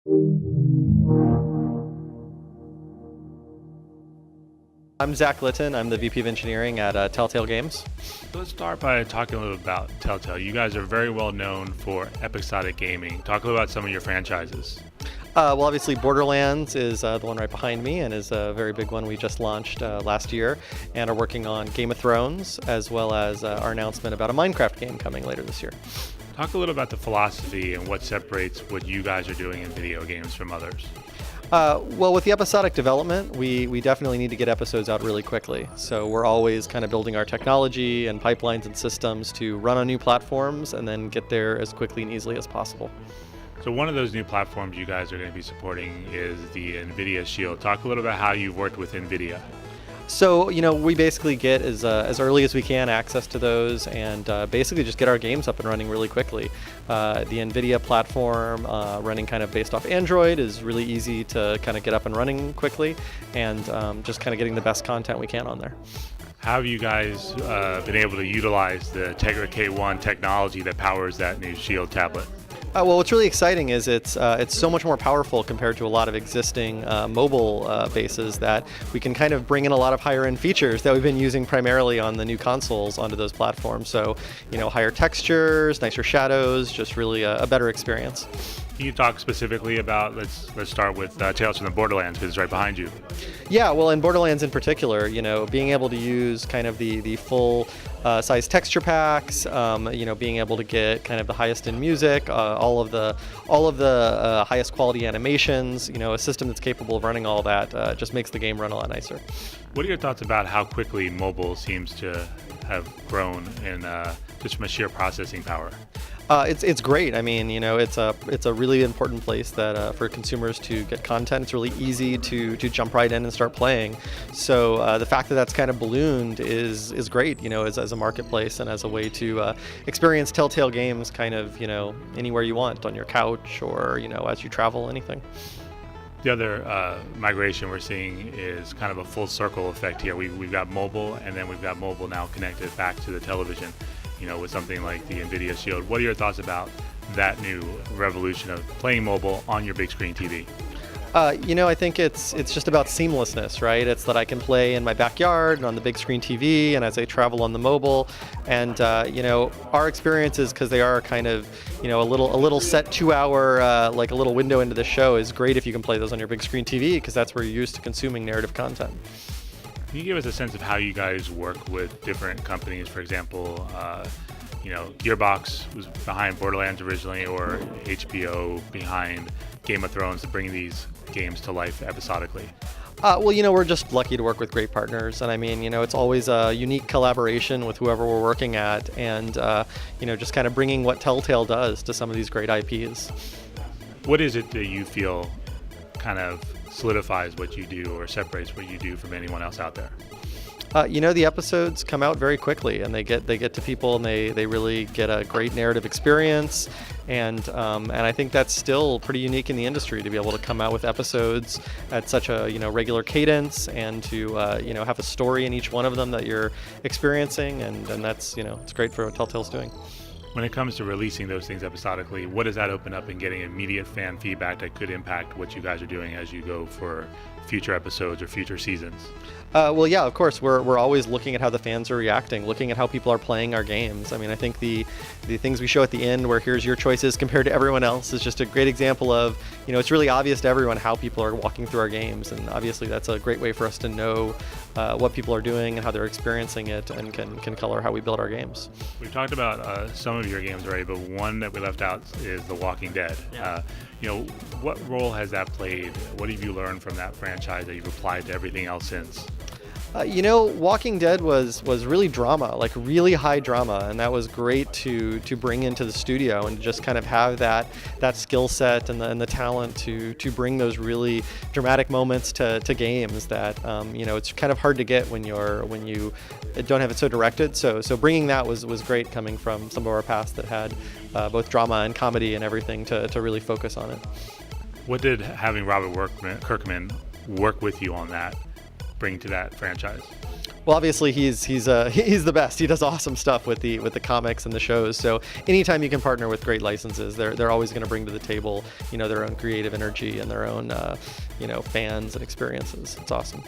I'm Zac Litton. I'm the VP of Engineering at Telltale Games. Let's start by talking a little about Telltale. You guys are very well known for episodic gaming. Talk a little about some of your franchises. Well, obviously Borderlands is the one right behind me and is a very big one we just launched last year and are working on Game of Thrones, as well as our announcement about a Minecraft game coming later this year. Talk a little about the philosophy and what separates what you guys are doing in video games from others. Well, with the episodic development, we definitely need to get episodes out really quickly. So we're always kind of building our technology and pipelines and systems to run on new platforms and then get there as quickly and easily as possible. So one of those new platforms you guys are going to be supporting is the Nvidia Shield. Talk a little about how you've worked with Nvidia. So, we basically get as early as we can access to those and basically just get our games up and running really quickly. The Nvidia platform running kind of based off Android is really easy to kind of get up and running quickly, and just kind of getting the best content we can on there. How have you guys been able to utilize the Tegra X1 technology that powers that new Shield tablet? Well, what's really exciting is it's so much more powerful compared to a lot of existing mobile bases that we can kind of bring in a lot of higher-end features that we've been using primarily on the new consoles onto those platforms. So, higher textures, nicer shadows, just really a better experience. Can you talk specifically about, let's start with Tales from the Borderlands, because it's right behind you. Yeah, well, in Borderlands in particular, being able to use kind of the full size texture packs, being able to get kind of the highest in music, all of the highest quality animations, a system that's capable of running all that just makes the game run a lot nicer. What are your thoughts about how quickly mobile seems to have grown in just from a sheer processing power? It's great. I mean, it's a really important place that for consumers to get content. It's really easy to jump right in and start playing. So the fact that that's kind of ballooned is great. As a marketplace and as a way to experience Telltale Games kind of anywhere you want, on your couch or as you travel, anything. The other migration we're seeing is kind of a full circle effect here. We've got mobile, and then we've got mobile now connected back to the television. With something like the Nvidia Shield. What are your thoughts about that new revolution of playing mobile on your big screen TV? I think it's just about seamlessness, right? It's that I can play in my backyard and on the big screen TV, and as I travel on the mobile. And our experiences, because they are kind of a little set 2-hour like a little window into the show, is great if you can play those on your big screen TV, because that's where you're used to consuming narrative content. Can you give us a sense of how you guys work with different companies? For example, Gearbox was behind Borderlands originally, or HBO behind Game of Thrones, to bring these games to life episodically. Well, we're just lucky to work with great partners, and I mean, it's always a unique collaboration with whoever we're working at, and just kind of bringing what Telltale does to some of these great IPs. What is it that you feel kind of solidifies what you do or separates what you do from anyone else out there? The episodes come out very quickly, and they get to people, and they really get a great narrative experience, and I think that's still pretty unique in the industry, to be able to come out with episodes at such a regular cadence, and to have a story in each one of them that you're experiencing, and that's it's great for what Telltale's doing. When it comes to releasing those things episodically, what does that open up in getting immediate fan feedback that could impact what you guys are doing as you go for future episodes or future seasons? Well, yeah, of course. We're always looking at how the fans are reacting, looking at how people are playing our games. I mean, I think the things we show at the end, where here's your choices compared to everyone else, is just a great example of, it's really obvious to everyone how people are walking through our games. And obviously that's a great way for us to know what people are doing and how they're experiencing it, and can color how we build our games. We've talked about some of your games already, but one that we left out is The Walking Dead. Yeah. What role has that played? What have you learned from that franchise that you've applied to everything else since? Walking Dead was really drama, like really high drama, and that was great to bring into the studio, and just kind of have that skill set and the talent to bring those really dramatic moments to games that it's kind of hard to get when you don't have it so directed. So bringing that was great, coming from some of our past that had both drama and comedy and everything to really focus on it. What did having Robert Kirkman work with you on that bring to that franchise? Well, obviously he's the best. He does awesome stuff with the comics and the shows. So anytime you can partner with great licenses, they're always going to bring to the table, their own creative energy and their own, fans and experiences. It's awesome.